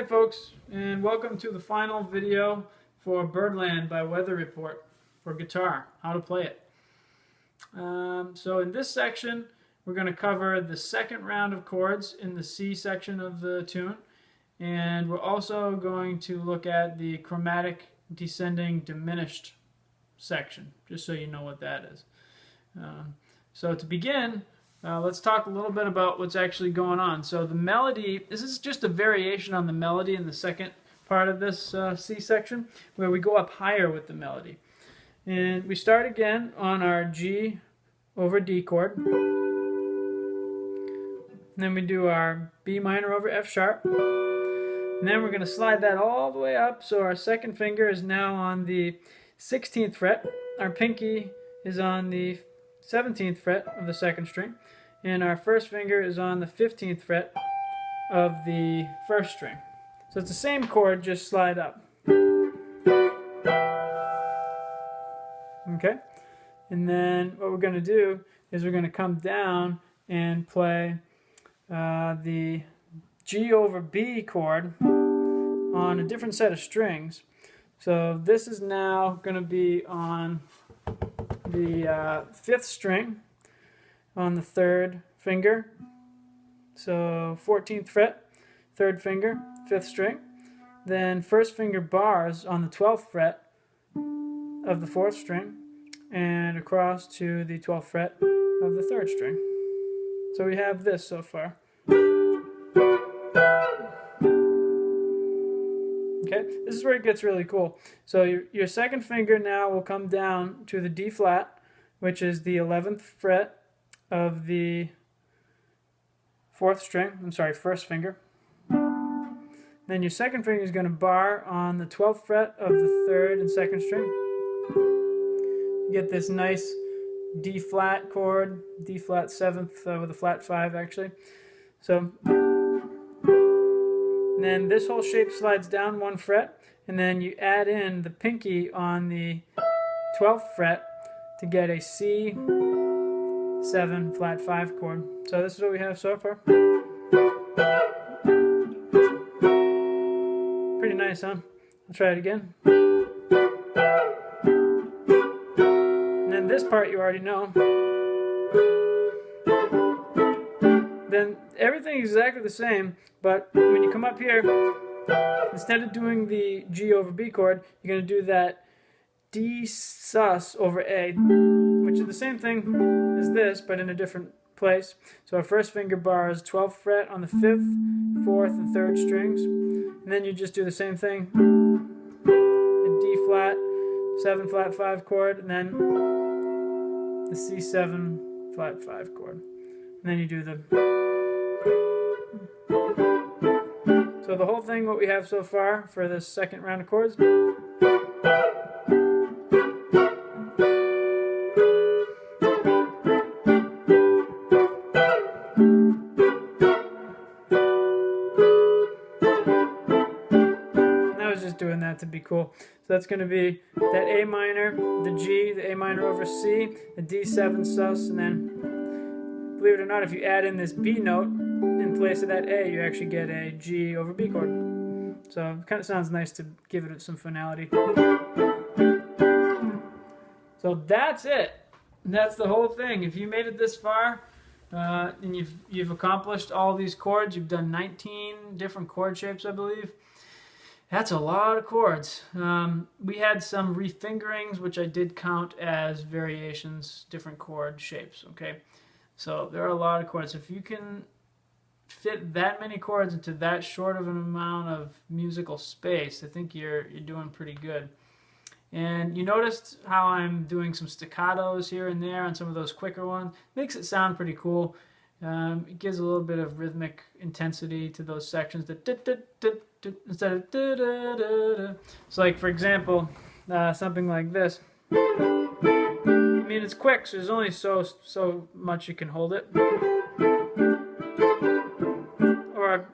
Hi folks, and welcome to the final video for Birdland by Weather Report for guitar, how to play it. So in this section we're going to cover the second round of chords in the C section of the tune, and we're also going to look at the chromatic descending diminished section, just so you know what that is. So to begin, let's talk a little bit about what's actually going on. So the melody, this is just a variation on the melody in the second part of this C section, where we go up higher with the melody. And we start again on our G over D chord. And then we do our B minor over F sharp. And then we're going to slide that all the way up, so our second finger is now on the 16th fret. Our pinky is on the 17th fret of the second string, and our first finger is on the 15th fret of the first string. So it's the same chord, just slide up. Okay? And then what we're going to do is we're going to come down and play the G over B chord on a different set of strings. So this is now going to be on the 5th string on the 3rd finger, so 14th fret, 3rd finger, 5th string. Then first finger bars on the 12th fret of the 4th string, and across to the 12th fret of the 3rd string. So we have this so far. Okay, this is where it gets really cool. So your second finger now will come down to the D flat, which is the 11th fret of the 4th string. I'm sorry, first finger. Then your second finger is going to bar on the 12th fret of the 3rd and 2nd string. You get this nice D flat chord, D flat 7th with a flat 5 actually. So and then this whole shape slides down 1 fret, and then you add in the pinky on the 12th fret to get a C 7 flat 5 chord. So this is what we have so far. Pretty nice, huh? I'll try it again. And then this part you already know. Then everything is exactly the same, but when you come up here, instead of doing the G over B chord, you're going to do that D sus over A, which is the same thing as this, but in a different place. So our first finger bars 12th fret on the 5th, 4th, and 3rd strings, and then you just do the same thing, a D flat, 7 flat 5 chord, and then the C7 flat 5 chord. And then you do the... So the whole thing, what we have so far for this second round of chords. I was just doing that to be cool. So that's going to be that A minor, the G, the A minor over C, the D7 sus, and then, believe it or not, if you add in this B note in place of that A, you actually get a G over B chord. So it kind of sounds nice to give it some finality. So that's it. That's the whole thing. If you made it this far and you've accomplished all these chords, you've done 19 different chord shapes, I believe. That's a lot of chords. We had some refingerings, which I did count as variations, different chord shapes. Okay. So there are a lot of chords. If you can fit that many chords into that short of an amount of musical space, I think you're doing pretty good. And you noticed how I'm doing some staccatos here and there on some of those quicker ones. Makes it sound pretty cool. It gives a little bit of rhythmic intensity to those sections that instead of so, like for example, something like this. I mean, it's quick, so there's only so much you can hold it. Or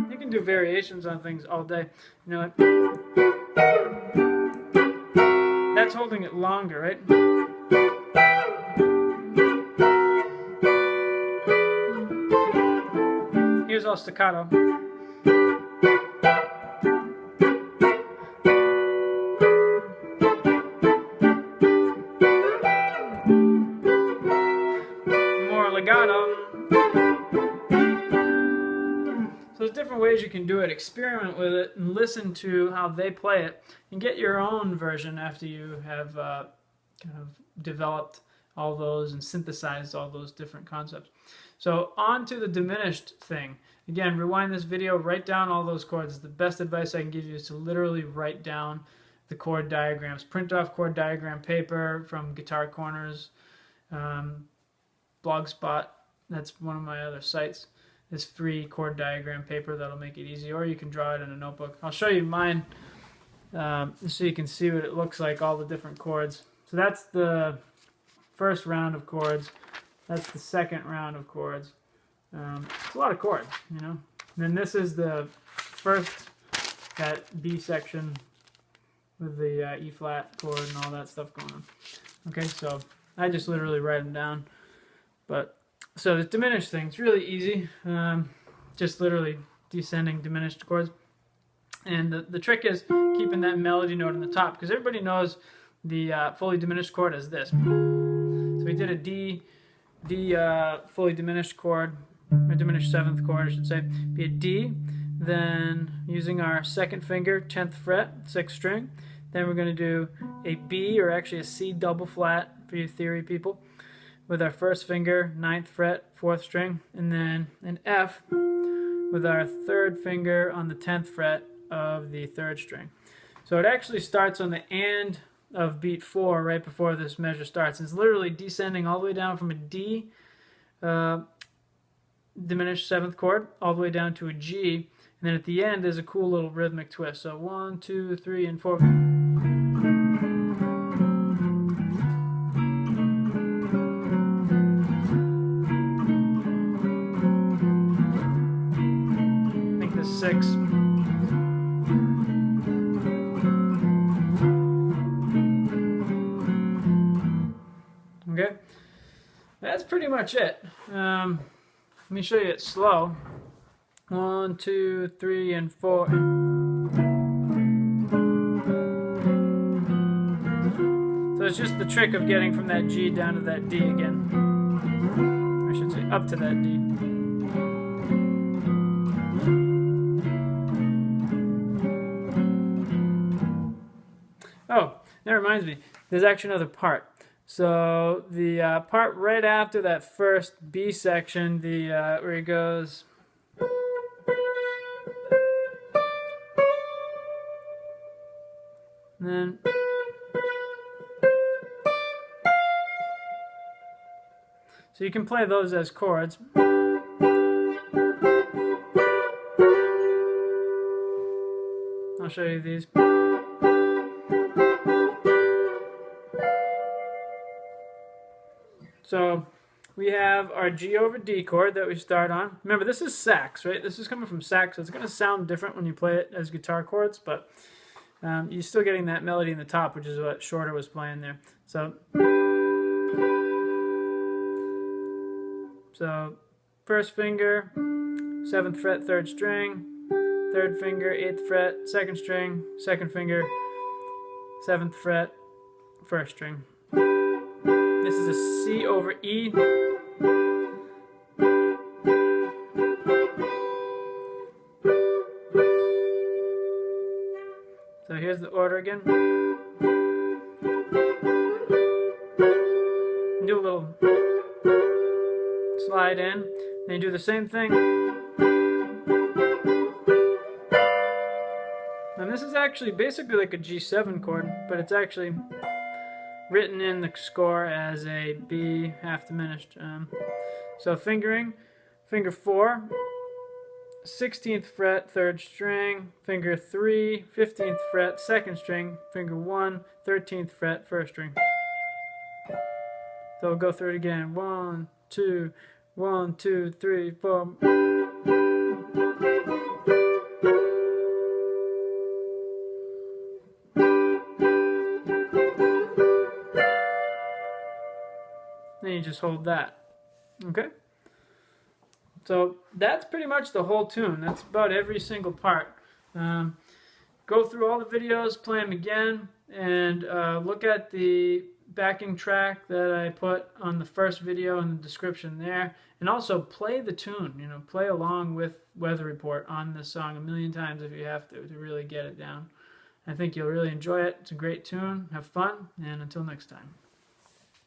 you can do variations on things all day. You know what? That's holding it longer, right? all staccato. More legato. So there's different ways you can do it. Experiment with it and listen to how they play it and get your own version after you have kind of developed all those and synthesized all those different concepts. So on to the diminished thing. Again, rewind this video, write down all those chords. The best advice I can give you is to literally write down the chord diagrams. Print off chord diagram paper from Guitar Corners, Blogspot. That's one of my other sites. This free chord diagram paper that'll make it easy, or you can draw it in a notebook. I'll show you mine so you can see what it looks like, all the different chords. So that's the first round of chords. That's the second round of chords. It's a lot of chords, you know. And then this is the first, that B section with the E flat chord and all that stuff going on. Okay, so I just literally write them down. But so the diminished thing, it's really easy. Just literally descending diminished chords. And the trick is keeping that melody note in the top, because everybody knows the fully diminished chord as this. So we did a D fully diminished chord, or diminished seventh chord, I should say, be a D. Then using our second finger, 10th fret, 6th string. Then we're going to do a B, or actually a C double flat for you theory people, with our first finger, 9th fret, 4th string, and then an F with our third finger on the 10th fret of the 3rd string. So it actually starts on the and of beat 4 right before this measure starts. It's literally descending all the way down from a D diminished 7th chord all the way down to a G, and then at the end there's a cool little rhythmic twist. So 1, 2, 3, and 4. I think there's 6. Okay, that's pretty much it. Let me show you it slow. 1, 2, 3, and 4. So it's just the trick of getting from that G down to that D again. I should say up to that D. Oh, that reminds me. There's actually another part. So the part right after that first B section, the where he goes, and then so you can play those as chords. I'll show you these. So we have our G over D chord that we start on. Remember, this is sax, right? This is coming from sax, so it's going to sound different when you play it as guitar chords, but you're still getting that melody in the top, which is what Shorter was playing there. So first finger, 7th fret, 3rd string, 3rd finger, 8th fret, 2nd string, 2nd finger, 7th fret, 1st string. This is a C over E. So here's the order again. Do a little slide in, then you do the same thing. And this is actually basically like a G7 chord, but it's actually written in the score as a B half diminished. So fingering, finger 4, 16th fret, 3rd string, finger 3, 15th fret, 2nd string, finger 1, 13th fret, 1st string. So we'll go through it again. 1, 2, 1, 2, 3, 4. Then you just hold that. Okay? So that's pretty much the whole tune. That's about every single part. Go through all the videos, play them again, and look at the backing track that I put on the first video in the description there. And also play the tune, you know, play along with Weather Report on this song a million times if you have to really get it down. I think you'll really enjoy it. It's a great tune. Have fun, and until next time.